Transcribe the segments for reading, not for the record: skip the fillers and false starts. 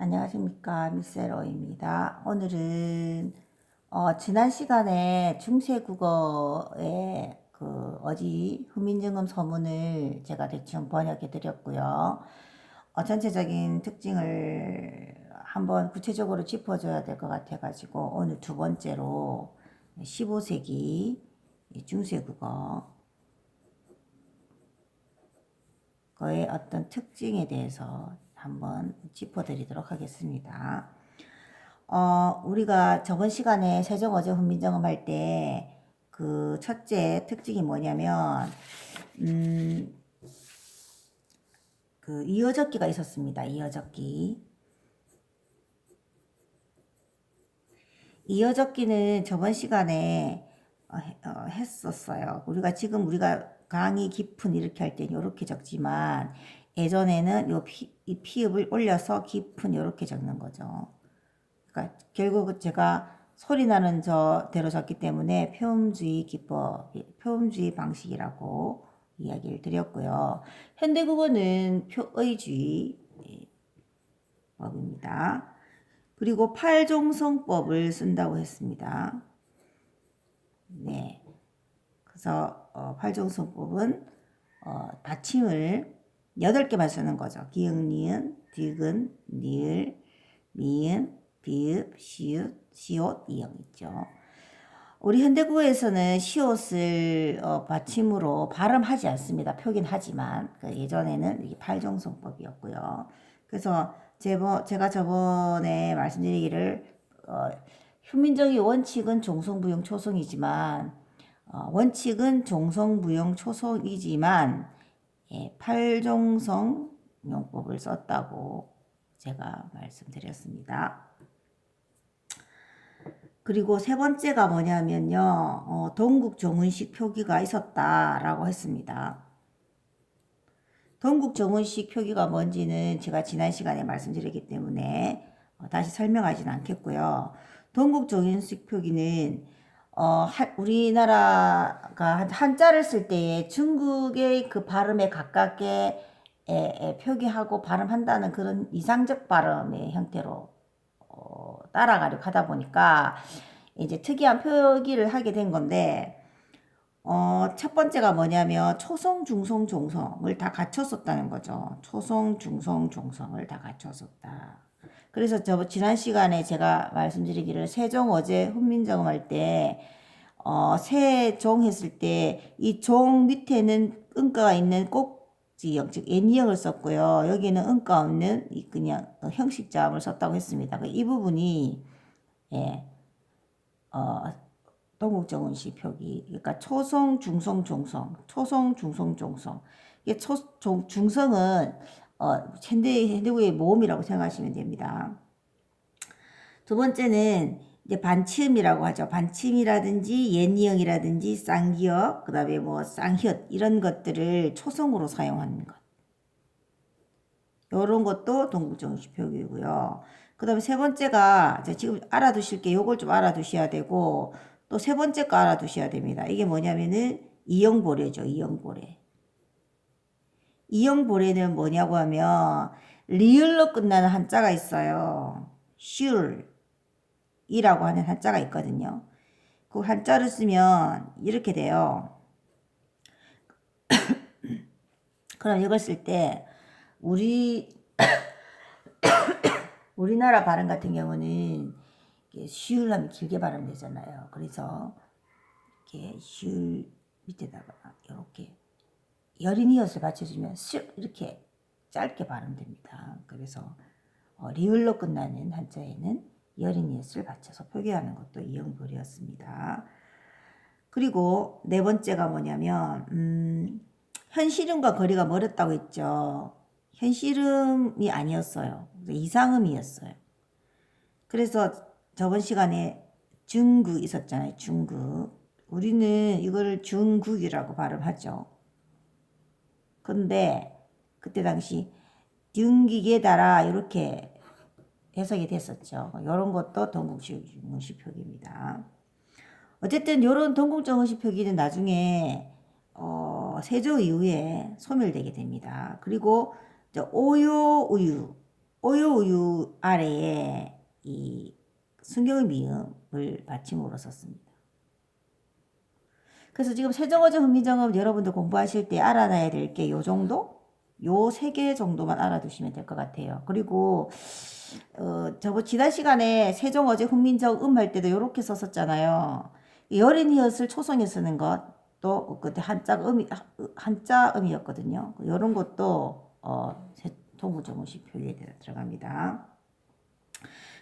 안녕하십니까, 미세로입니다. 오늘은 지난 시간에 중세국어의 어지 훈민정음 서문을 제가 대충 번역해 드렸고요. 전체적인 특징을 한번 구체적으로 짚어줘야 될 것 같아가지고 오늘 두 번째로 15세기 중세국어의 어떤 특징에 대해서 한번 짚어드리도록 하겠습니다. 우리가 저번 시간에 세종어제 훈민정음 할 때 그 첫째 특징이 뭐냐면, 그 이어적기가 있었습니다. 이어적기는 저번 시간에 했었어요. 우리가 강이 깊은 이렇게 할 때는 이렇게 적지만 예전에는 이 피읍을 올려서 깊은 이렇게 적는 거죠. 그러니까 결국 제가 소리 나는 저대로 적기 때문에 표음주의 기법, 표음주의 방식이라고 이야기를 드렸고요. 현대국어는 표의주의 법입니다. 그리고 팔종성법을 쓴다고 했습니다. 네. 그래서 팔종성법은 받침을 8개만 쓰는 거죠. 기역, 니은, 디귿, 니을, 미음, 비읍, 시읒, 시옷, 이형 있죠. 우리 현대국어에서는 시옷을 받침으로 발음하지 않습니다. 표긴 하지만 예전에는 이게 팔종성법이었고요. 그래서 제가 저번에 말씀드리기를 휴민정의 원칙은 종성부용 초성이지만 원칙은 종성부용 초성이지만 팔종성 용법을 썼다고 제가 말씀드렸습니다. 그리고 세 번째가 뭐냐면요. 동국정운식 표기가 있었다라고 했습니다. 동국정운식 표기가 뭔지는 제가 지난 시간에 말씀드렸기 때문에 다시 설명하지는 않겠고요. 동국정운식 표기는 우리나라가 한자를 쓸 때에 중국의 그 발음에 가깝게 표기하고 발음한다는 그런 이상적 발음의 형태로 따라가려고 하다 보니까 이제 특이한 표기를 하게 된 건데, 첫 번째가 뭐냐면 초성, 중성, 종성을 다 갖췄었다는 거죠. 초성, 중성, 종성을 다 갖췄었다. 그래서 지난 시간에 제가 말씀드리기를 세종 어제 훈민정음 할 때 세종 했을 때 이 종 밑에는 은가가 있는 꼭지형, 즉 애니형을 썼고요. 여기는 은가 없는 그냥 형식자음을 썼다고 했습니다. 이 부분이 동국정운식 표기, 그러니까 초성, 중성, 종성, 초성, 중성, 종성. 이게 중성은 현대국의 모음이라고 생각하시면 됩니다. 두 번째는 이제 반치음이라고 하죠. 반침이라든지 옛니형이라든지 쌍기역, 그 다음에 뭐 쌍흣 이런 것들을 초성으로 사용하는 것. 이런 것도 동국정운식 표기고요. 그 다음에 세 번째가 지금 알아두실 게 요걸 좀 알아두셔야 되고 또 세 번째 거 알아두셔야 됩니다. 이게 뭐냐면은 이형보례죠. 이형보례. 이형보례는 뭐냐고 하면 리을로 끝나는 한자가 있어요. 슐 이라고 하는 한자가 있거든요. 그 한자를 쓰면 이렇게 돼요. 그럼 이걸 쓸 때 우리나라 발음 같은 경우는 슐 하면 길게 발음되잖아요. 그래서 이렇게 슐 밑에다가 이렇게 여린 이엇을 받쳐주면 슉 이렇게 짧게 발음됩니다. 그래서 리을로 끝나는 한자에는 여린 이엇을 받쳐서 표기하는 것도 이형벌이었습니다. 그리고 네 번째가 뭐냐면 현실음과 거리가 멀었다고 했죠. 현실음이 아니었어요. 이상음이었어요. 그래서 저번 시간에 중국 있었잖아요. 중국. 우리는 이걸 중국이라고 발음하죠. 근데 그때 당시 등기에 따라 이렇게 해석이 됐었죠. 이런 것도 동국정운식 표기입니다. 어쨌든 이런 동국정운식 표기는 나중에 세조 이후에 소멸되게 됩니다. 그리고 오요, 우유 오요우유 아래에 이 순경의 미음을 받침으로 썼습니다. 그래서 지금 세정어점, 훈민정음 여러분들 공부하실 때 알아놔야 될 게 요 정도? 요 세 개 정도만 알아두시면 될 것 같아요. 그리고 저번 지난 시간에 세정어제, 훈민정음 할 때도 이렇게 썼었잖아요. 여린 히읗을 초성에 쓰는 것도 그때 한자음이었거든요. 이런 것도 동구정음식 표기에 들어갑니다.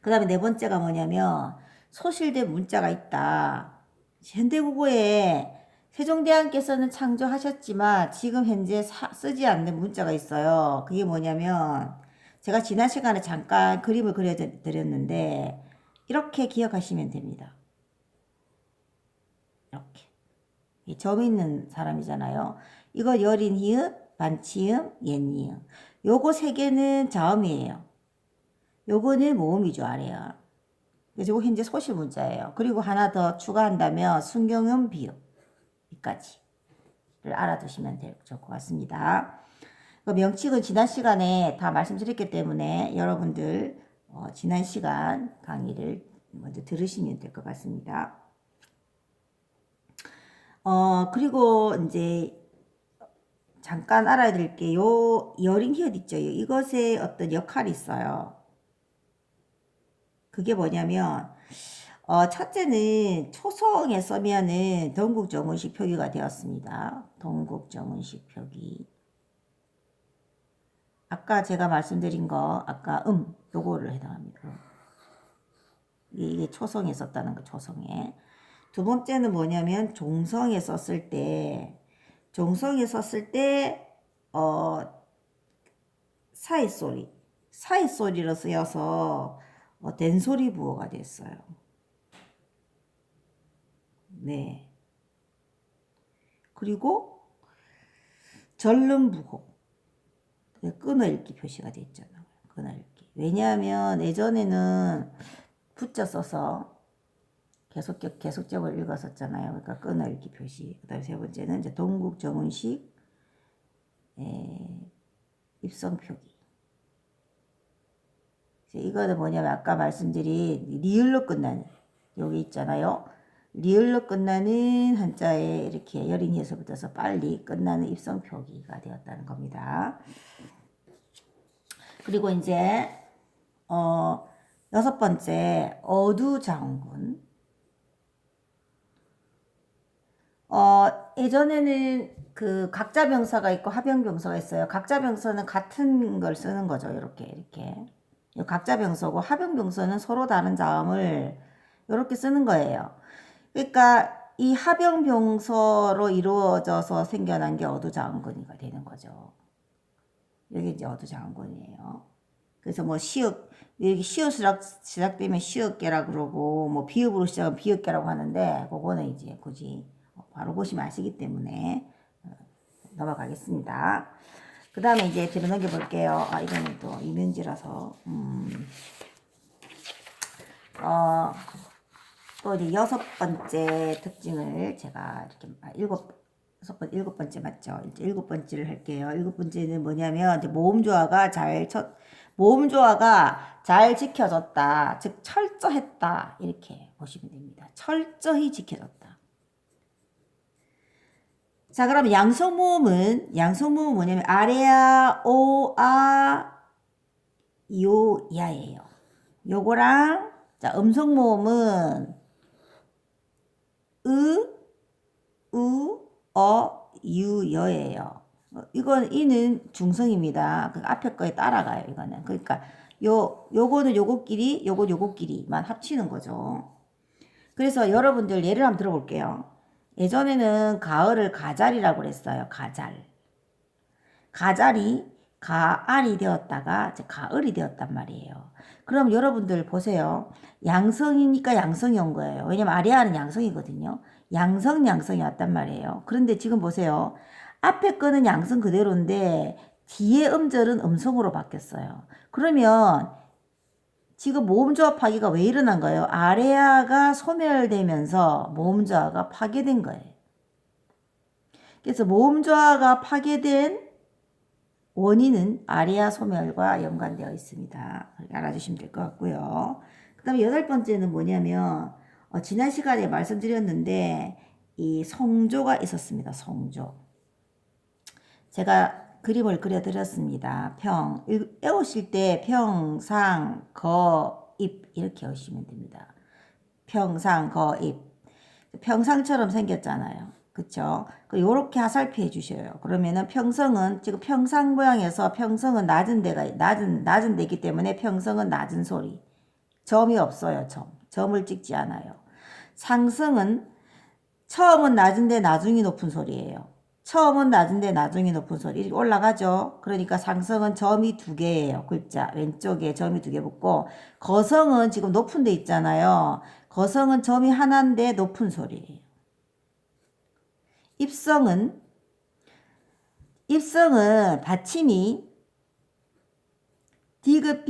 그 다음에 네 번째가 뭐냐면 소실된 문자가 있다. 현대국어에 세종대왕께서는 창조하셨지만 지금 현재 쓰지 않는 문자가 있어요. 그게 뭐냐면 제가 지난 시간에 잠깐 그림을 그려드렸는데 이렇게 기억하시면 됩니다. 이렇게 점 있는 사람이잖아요. 이거 여린 히읗, 반치음, 옛니음. 요거 세 개는 자음이에요. 요거는 모음이죠, 아래요. 그래서 현재 소실 문자예요. 그리고 하나 더 추가한다면 순경음, 비읍 여기까지를 알아두시면 좋을 것 같습니다. 그 명칭은 지난 시간에 다 말씀드렸기 때문에 여러분들 지난 시간 강의를 먼저 들으시면 될 것 같습니다. 그리고 이제 잠깐 알아야 될 게 요 여린 히읗 있죠. 이것의 어떤 역할이 있어요. 그게 뭐냐면 첫째는 초성에 쓰면은 동국정운식 표기가 되었습니다. 동국정운식 표기. 아까 제가 말씀드린 거 아까 요거를 해당합니다. 이게 초성에 썼다는 거, 초성에. 두 번째는 뭐냐면 종성에 썼을 때 사이소리로 쓰여서 된소리 부호가 됐어요. 네. 그리고 전름부호, 끊어읽기 표시가 됐잖아요. 끊어읽기. 왜냐하면 예전에는 붙여 써서 계속적으로 읽었었잖아요. 그러니까 끊어읽기 표시. 그 다음에 세 번째는 이제 동국정운식 입성 표기. 이거는 뭐냐면 아까 말씀드린 리을로 끝나는 여기 있잖아요. 리을로 끝나는 한자에 이렇게 여린 히읗을 붙어서 빨리 끝나는 입성 표기가 되었다는 겁니다. 그리고 이제 여섯 번째 어두장군. 예전에는 그 각자 병사가 있고 합형 병사가 있어요. 각자 병사는 같은 걸 쓰는 거죠. 이렇게. 각자 병서고 합형 병서는 서로 다른 자음을 이렇게 쓰는 거예요. 그러니까 이 합형 병서로 이루어져서 생겨난 게 어두장군이가 되는 거죠. 여기 이제 어두장군이에요. 그래서 뭐 여기 시옷으로 시작되면 시옷계라 그러고 뭐 비읍으로 시작하면 비읍계라고 하는데 그거는 이제 굳이 바로 보시면 아시기 때문에 넘어가겠습니다. 그 다음에 이제 뒤로 넘겨볼게요. 이거는 또 이면지라서. 또 이제 여섯 번째 특징을 제가 이렇게 일곱 번째 맞죠? 이제 일곱 번째를 할게요. 일곱 번째는 뭐냐면 이제 모음조화가 잘 지켜졌다. 즉 철저했다. 이렇게 보시면 됩니다. 철저히 지켜졌다. 자, 그럼 양성모음은 뭐냐면 아래야, 오아, 요, 야예요. 요거랑 자, 음성모음은 우, 유, 여예요. 이는 중성입니다. 그 앞에 거에 따라가요, 이거는. 그러니까 요거는 요것끼리만 합치는 거죠. 그래서 여러분들 예를 한번 들어볼게요. 예전에는 가을을 가잘이라고 그랬어요. 가잘이 가알이 되었다가 가을이 되었단 말이에요. 그럼 여러분들 보세요. 양성이니까 양성이 온 거예요. 왜냐면 아리아는 양성이거든요. 양성이 왔단 말이에요. 그런데 지금 보세요. 앞에 거는 양성 그대로인데 뒤에 음절은 음성으로 바뀌었어요. 그러면 지금 모음조합하기가 왜 일어난 거예요? 아래아가 소멸되면서 모음조화가 파괴된 거예요. 그래서 모음조화가 파괴된 원인은 아리아 소멸과 연관되어 있습니다. 알아주시면 될 것 같고요. 그 다음에 8번째는 뭐냐면 지난 시간에 말씀드렸는데 이 성조가 있었습니다. 성조. 제가 그림을 그려드렸습니다. 외우실 때 평상, 거, 입 이렇게 외우시면 됩니다. 평상, 거, 입. 평상처럼 생겼잖아요. 그쵸? 요렇게 하살피해 주셔요. 그러면은 평성은 지금 평상 모양에서 평성은 낮은 데가 낮은 데이기 때문에 평성은 낮은 소리. 점이 없어요. 점을 찍지 않아요. 상성은 처음은 낮은데 나중이 높은 소리예요. 처음은 낮은데 나중이 높은 소리. 이렇게 올라가죠. 그러니까 상성은 점이 2개예요. 글자 왼쪽에 점이 2개 붙고, 거성은 지금 높은 데 있잖아요. 거성은 점이 하나인데 높은 소리예요. 입성은 받침이 디귿,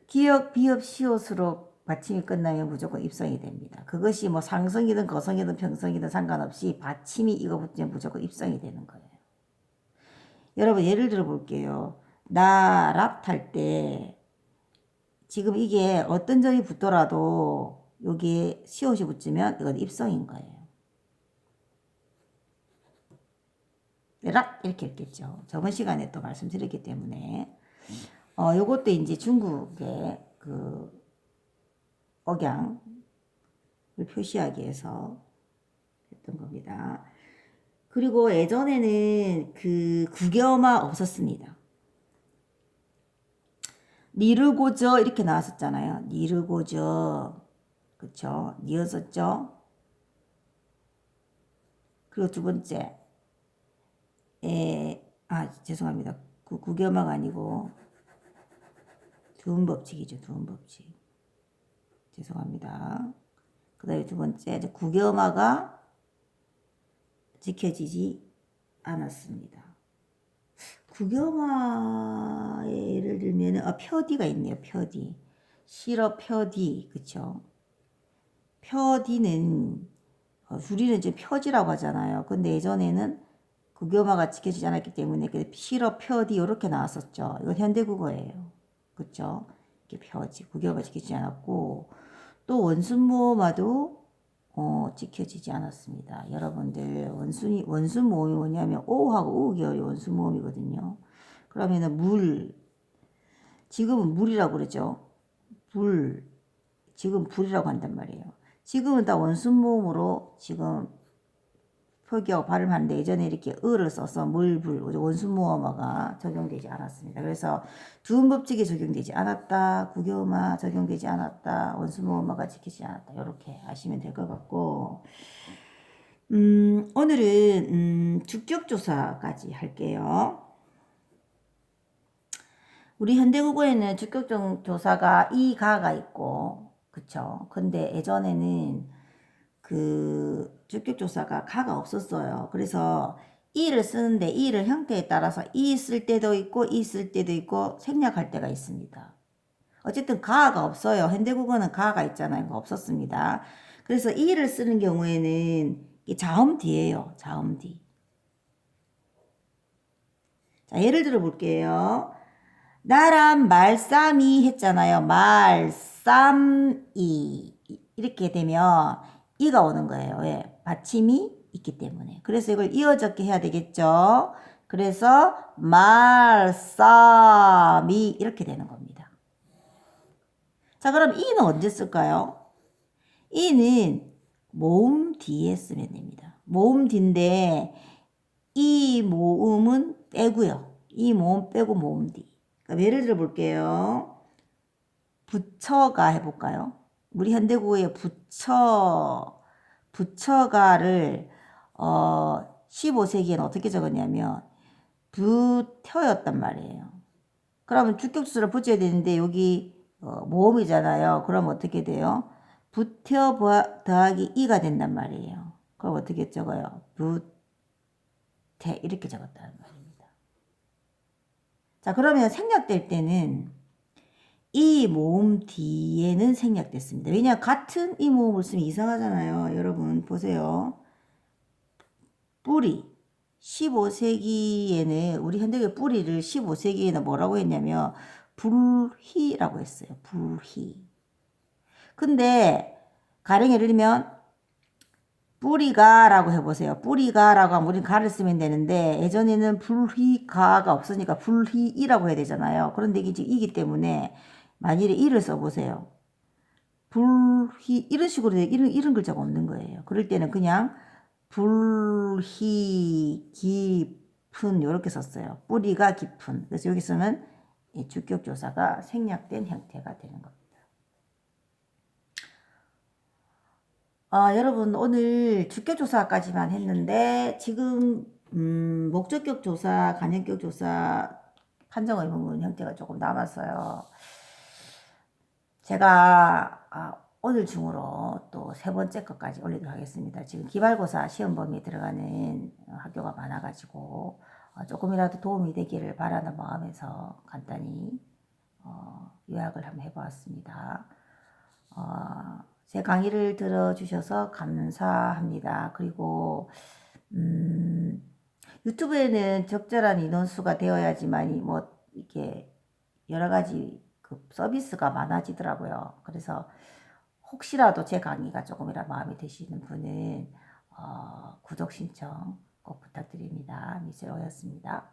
기역, 비읍, 시옷으로 받침이 끝나면 무조건 입성이 됩니다. 그것이 뭐 상성이든 거성이든 평성이든 상관없이 받침이 이거 붙으면 무조건 입성이 되는 거예요. 여러분 예를 들어 볼게요. 나 랍 탈 때 지금 이게 어떤 점이 붙더라도 여기에 시옷이 붙으면 이건 입성인 거예요. 랍 이렇게 읽겠죠. 저번 시간에 또 말씀드렸기 때문에 요것도 이제 중국의 그 억양을 표시하기 위해서 했던 겁니다. 그리고 예전에는 그 국어마 없었습니다. 니르고저 이렇게 나왔었잖아요. 니르고저. 그쵸? 니었었죠? 그리고 두 번째. 죄송합니다. 국어마가 아니고 두음법칙이죠. 두음법칙. 죄송합니다. 그 다음에 두 번째, 국어마가 지켜지지 않았습니다. 국어마의 예를 들면 표디가 있네요. 표디. 실어 표디. 그쵸? 표디는 우리는 이제 표지라고 하잖아요. 근데 예전에는 국어마가 지켜지지 않았기 때문에 실어 표디 이렇게 나왔었죠. 이건 현대국어예요. 그쵸? 이렇게 표지. 국어가 지켜지지 않았고, 또 원순모음화도 지켜지지 않았습니다. 여러분들 원순 모음이 뭐냐면 오하고 우기열이 원순 모음이거든요. 그러면은 지금은 물이라고 그러죠. 지금 불이라고 한단 말이에요. 지금은 다 원순 모음으로 지금 표기하고 발음하는데 예전에 이렇게 을을 써서 물불 원순 모음어가 적용되지 않았습니다. 그래서 두음법칙이 적용되지 않았다, 국어마 적용되지 않았다, 원순 모음어가 지키지 않았다, 이렇게 아시면 될 것 같고, 오늘은 주격조사까지 할게요. 우리 현대국어에는 주격조사가 이가가 있고, 그쵸? 근데 예전에는 그 주격조사가 가가 없었어요. 그래서 이를 쓰는데 이를 형태에 따라서 이 쓸 때도 있고 이 쓸 때도 있고 생략할 때가 있습니다. 어쨌든 가가 없어요. 현대국어는 가가 있잖아요. 없었습니다. 그래서 이를 쓰는 경우에는 자음 뒤예요. 자음 뒤. 자, 예를 들어 볼게요. 나란 말쌈이 했잖아요. 말쌈이 이렇게 되면 이가 오는 거예요. 왜? 받침이 있기 때문에. 그래서 이걸 이어적게 해야 되겠죠. 그래서 말쌈이 이렇게 되는 겁니다. 자, 그럼 이는 언제 쓸까요? 이는 모음 뒤에 쓰면 됩니다. 모음 뒤인데 이 모음은 빼고요. 이 모음 빼고 모음 뒤. 그러니까 예를 들어 볼게요. 부처가 해볼까요? 우리 현대국어에 부처가를 15세기에는 어떻게 적었냐면 부터였단 말이에요. 그러면 주격수를 붙여야 되는데 여기 모음이잖아요. 그럼 어떻게 돼요? 부터 더하기 이가 된단 말이에요. 그럼 어떻게 적어요? 부태 이렇게 적었다는 말입니다. 자, 그러면 생략될 때는 이 모음 뒤에는 생략됐습니다. 왜냐 같은 이 모음을 쓰면 이상하잖아요. 여러분 보세요. 뿌리 15세기에는 우리 현대의 뿌리를 15세기에는 뭐라고 했냐면 불희라고 했어요. 불희. 근데 가령 예를 들면 뿌리가라고 해보세요. 뿌리가라고 하면 우리는 가를 쓰면 되는데 예전에는 불희가가 없으니까 불희이라고 해야 되잖아요. 그런데 이게 지금 이기 때문에 만일에 이를 써보세요. 불희 이런 식으로 이런 글자가 없는 거예요. 그럴 때는 그냥 불희 깊은 이렇게 썼어요. 뿌리가 깊은. 그래서 여기서는 주격조사가 생략된 형태가 되는 겁니다. 여러분 오늘 주격조사까지만 했는데 지금 목적격 조사, 간접격 조사, 판정 의문문 형태가 조금 남았어요. 제가 오늘 중으로 또 세 번째 것까지 올리도록 하겠습니다. 지금 기말고사 시험 범위에 들어가는 학교가 많아가지고 조금이라도 도움이 되기를 바라는 마음에서 간단히 요약을 한번 해보았습니다. 제 강의를 들어주셔서 감사합니다. 그리고 유튜브에는 적절한 인원수가 되어야지만 뭐 이렇게 여러 가지 그 서비스가 많아지더라고요. 그래서 혹시라도 제 강의가 조금이라 마음에 드시는 분은 구독 신청 꼭 부탁드립니다. 미셀 오였습니다.